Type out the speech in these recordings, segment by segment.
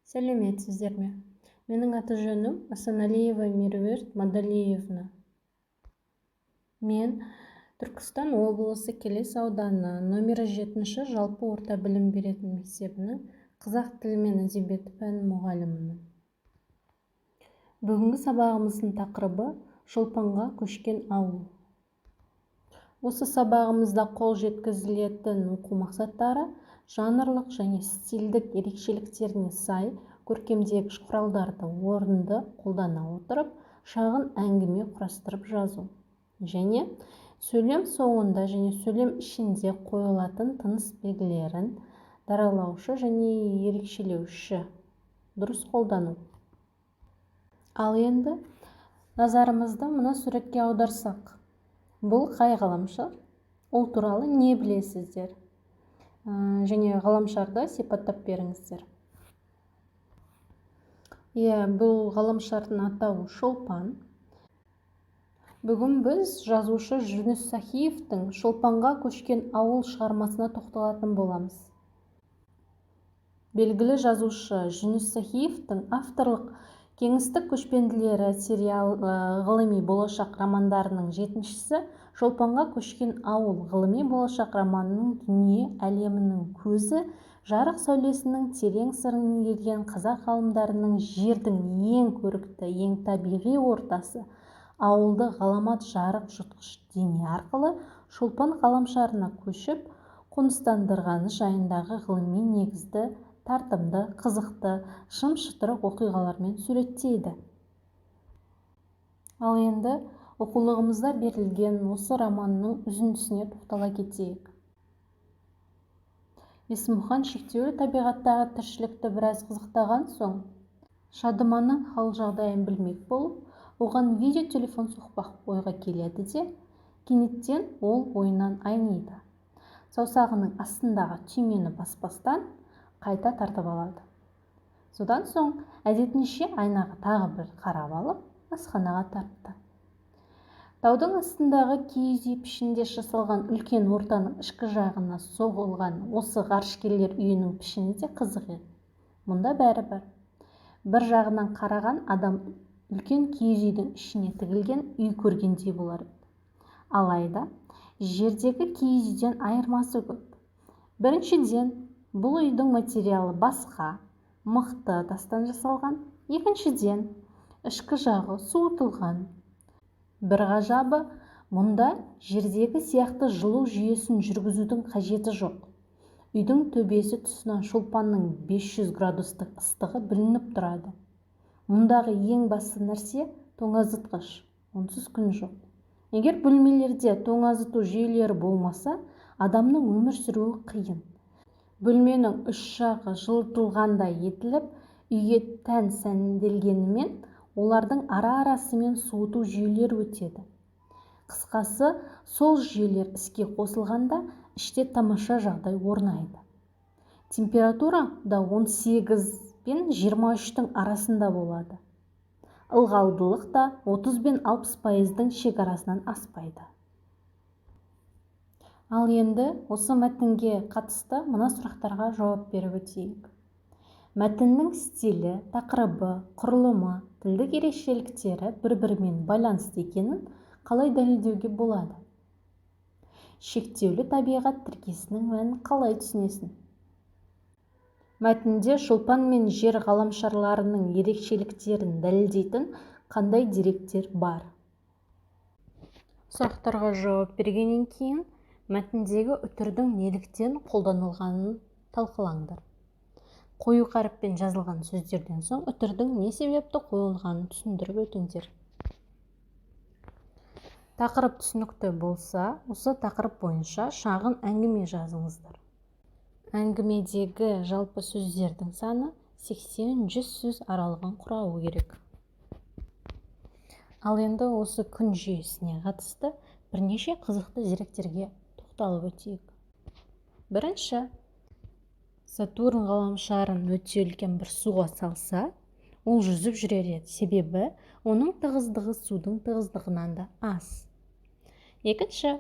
Сәлеметсіздер ме? Менің аты-жөнім Асаналиева Меруерт Мадалиевна. Мен Түркістан облысы Келес ауданы номері 7 жалпы орта білім беретін мектебінің қазақ тілі мен әдебиеті пәні мұғалімімін. Бүгінгі сабағымыздың тақырыбы Шолпанға көшкен ауыл. Осы сабағымызда қол жеткізілетін оқу мақсаттары жанрлық және стильдік ерекшеліктеріне сай көркемдегіш құралдарды орынды қолдана отырып шағын әңгіме құрастырып жазу және сөйлем соңында және сөйлем ішінде қойылатын тыныс белгілерін даралаушы және ерекшелеуші дұрыс қолдану. Ал енді назарымызды мына суретке аударсақ, бұл қай ғаламшар? Ол туралы не білесіздер? Және ғаламшарды сипаттап беріңіздер. Бұл ғаламшардың атауы Шолпан. Бүгін біз жазушы Жүніс Сахиевтің Шолпанға көшкен ауыл шығармасына тоқталатын боламыз. Белгілі жазушы Жүніс Сахиевтің авторлық Кеңістік көшпенділері ғылыми болашақ романдарының 7-шісі Шолпанға көшкен ауыл ғылыми болашақ романының дүние әлемінің көзі, жарық сәулесінің терең сырын игерген қазақ ғалымдарының жердің ең көрікті, ең табиғи ортасы, ауылды ғаламат жарық жұтқыш дене арқылы Шолпан ғаламшарына көшіп, қоныстандырғаны жайындағы ғылыми негізді, тартымды, қызықты, шым-шытырық оқиғалармен суреттейді. Ал енді оқулығымызда берілген осы романның үзіндісіне тоқтала кетейік. Есмұхан шектеулі табиғаттағы тіршілікті біраз қызықтаған соң, Шадыманның хал-жағдайын білмек болып, оған видео-телефон соқпақ ойға келеді де, кенеттен ол ойынан айниды. Саусағының астындағы түймені баспастан қайта тартып алады. Содан соң әдетінше айнаға тағы бір қарап алып, асханаға тартты. Таудың астындағы киіз үй пішінде жасалған үлкен ортаның ішкі жағына соғылған осы ғарышкерлер үйінің пішіні де қызық еді. Мұнда бәрі бар. Бір жағынан қараған адам үлкен киіз үйдің ішіне тігілген үй көргендей болар еді. Алайда жердегі киіз үйден айырмасы көп. Біріншіден, бұл үйдің материалы басқа, мықты тастан жасалған. Екіншіден, ішкі жағы суытылған. Бір ғажабы, мұнда жердегі сияқты жылу жүйесін жүргізудің қажеті жоқ. Үйдің төбесі тұсынан Шолпанның 500 градустық ыстығы білініп тұрады. Мұндағы ең басты нәрсе тоңазытқыш, онсыз күн жоқ. Егер бөлмелерде тоңазыту жүйелері болмаса, адамның өмір сүруі қиын. Бөлменің үш жағы жылытылғандай етіліп, үйге тән сәнделгенімен, олардың ара-арасымен суыту жүйелері өтеді. Қысқасы, сол жүйелер іске қосылғанда іште тамаша жағдай орнайды. Температура да 18 пен 23-тің арасында болады. Ылғалдылық та 30 пен 60% шекарасынан аспайды. Ал енді осы мәтінге қатысты мына сұрақтарға жауап беріп өтейік. Мәтіннің стилі, тақырыбы, құрылымы, тілдік ерекшеліктері бір-бірімен байланысты екенін қалай дәлелдеуге болады? Шектеулі табиғат тіркесінің мәнін қалай түсінесің? Мәтінде Шолпан мен жер ғаламшарларының ерекшеліктерін дәлелдейтін қандай деректер бар? Сұрақтарға жауап бергеннен кейін мәтіндегі үтірдің неліктен қолданылғанын талқылаңдар. Қою қаріппен жазылған сөздерден соң үтірдің не себепті қойылғанын түсіндіріп өтіңдер. Тақырып түсінікті болса, осы тақырып бойынша шағын әңгіме жазыңыздар. Әңгімедегі жалпы сөздердің саны 80-100 сөз аралығын құрауы керек. Ал енді осы күн жүйесіне қатысты бірнеше қызықты деректерге тоқталып өтейік. Бірінші, Сатурн ғаламшарын өте үлкен бір суға салса, ол жүзіп жүрер еді, себебі оның тығыздығы судың тығыздығынан да аз. Екінші,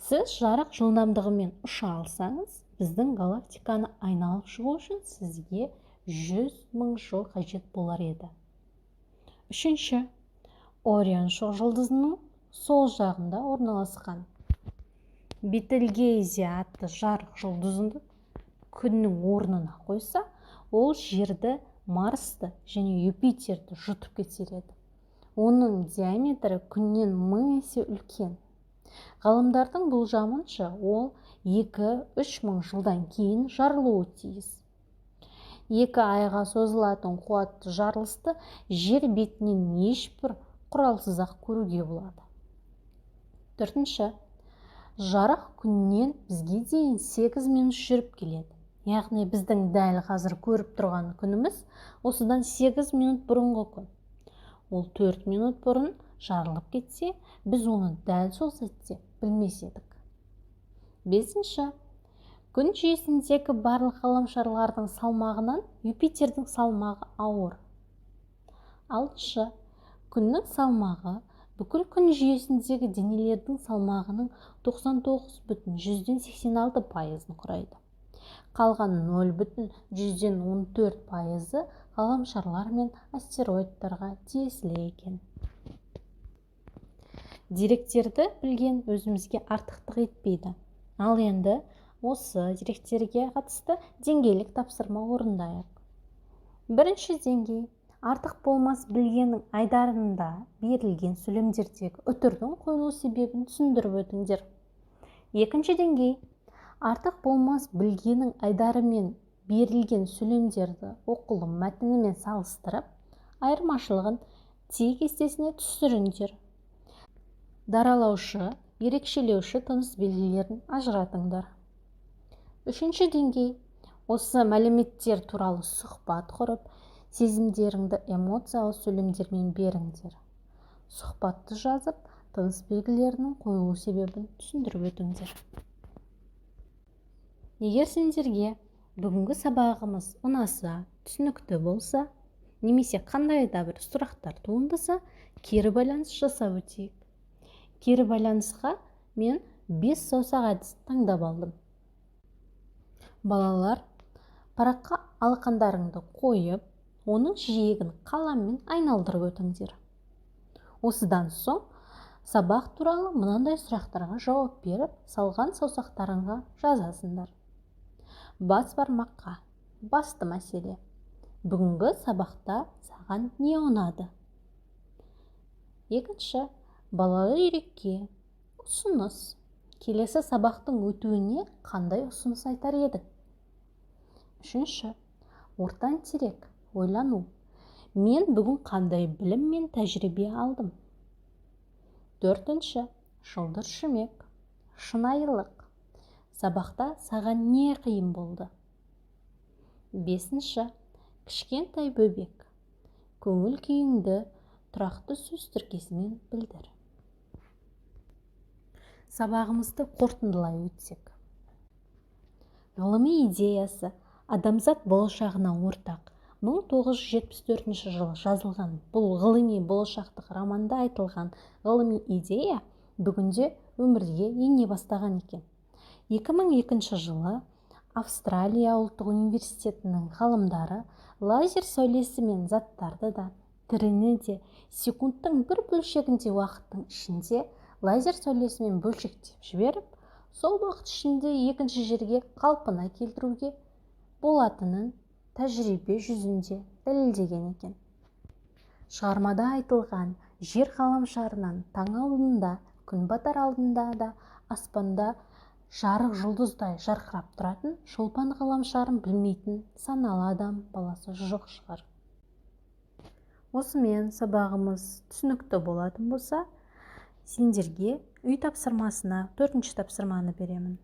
сіз жарық жылдамдығымен ұша алсаңыз, біздің галактиканы айналып шығу үшін сізге 100.000 жыл қажет болар еді. Үшінші, Орион шоқжұлдызының сол жағында орналасқан Бетельгейзе атты жарық жұлдызында күннің орнына қойса, ол жерді, Марсты және Юпитерді жұтып кетер еді. Оның диаметрі күннен 1000 есе үлкен. Ғалымдардың болжамынша, ол 2-3 мың жылдан кейін жарылуы тиіс. 2 айға созылатын қуатты жарылысты жер бетінен ешбір құралсыз-ақ көруге болады. Төртінші, жарық күннен бізге дейін 8 минут жүріп келеді. Яғни біздің дәл қазір көріп тұрған күніміз осыдан 8 минут бұрынғы күн. Ол 4 минут бұрын жарылып кетсе, біз оны дәл сол сәтте білмес едік. Бесінші, күн жүйесіндегі барлық ғаламшарлардың салмағынан Юпитердің салмағы ауыр. Алтыншы, күннің салмағы бүкіл күн жүйесіндегі денелердің салмағының 99,86% құрайды. Қалған 0,14% ғаламшарлар мен астероидтарға тиесілі екен. Деректерді білген өзімізге артықтық етпейді. Ал енді осы деректерге қатысты деңгейлік тапсырма орындайық. Бірінші деңгей, артық болмас білгеннің айдарында берілген сөйлемдердегі үтірдің қойылу себебін түсіндіріп өтіңдер. Екінші деңгей, артық болмас білгенің айдарымен берілген сөйлемдерді оқылым мәтінімен салыстырып, айырмашылығын тек кестесіне түсіріңдер. Даралаушы, ерекшелеуші тыныс белгілерін ажыратыңдар. Үшінші деңгей, осы мәліметтер туралы сұхбат құрып, сезімдеріңді эмоциялы сөйлемдермен беріңдер. Сұхбатты жазып, тыныс белгілерінің қойылу себебін түсіндіріп өтіңдер. Егер сендерге бүгінгі сабағымыз ұнаса, түсінікті болса, немесе қандай да бір сұрақтар туындаса, кері байланыс жасап өтейік. Кері байланысқа мен 5 саусақ әдісін таңдап алдым. Балалар, параққа алақандарыңды қойып, оның жиегін қаламмен айналдырып өтіңдер. Осыдан соң сабақ туралы мынандай сұрақтарға жауап беріп, салған саусақтарыңға жазасыңдар. Бас бармаққа басты мәселе. Бүгінгі сабақта саған не ұнады? Екінші, балалы үйрекке ұсыныс. Келесі сабақтың өтуіне қандай ұсыныс айтар еді? Үшінші, ортан терек, ойлану. Мен бүгін қандай білім мен тәжірибе алдым? Төртінші, шылдыр шүмек, шынайылық. Сабақта саған не қиын болды? Бесінші, кішкентай бөбек. Көңіл күйіңді тұрақты сөз тіркесімен білдір. Сабағымызды қорытындылай өтсек. Ғылыми идеясы адамзат болашағына ортақ 1974 жылы жазылған бұл ғылыми болашақтық романда айтылған ғылыми идея бүгінде өмірге ене бастаған екен. 2002 жылы Австралия ұлттық университетінің ғалымдары лазер сәулесі мен заттарды да, тіріні де секундтың бір бөлшегінде уақыттың ішінде лазер сәулесімен бөлшектеп жіберіп, сол уақыт ішінде екінші жерге қалпына келтіруге болатынын тәжірибе жүзінде дәлелдеген екен. Шығармада айтылған жер ғаламшарынан таң алдында, күн батар алдында да аспанда жарық жұлдыздай жарқырап тұратын шолпан ғаламшарын білмейтін саналы адам баласы жоқ шығар. Осымен сабағымыз түсінікті болатын болса, сендерге үй тапсырмасына 4-ші тапсырманы беремін.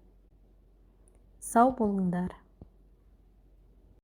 Сау болыңдар.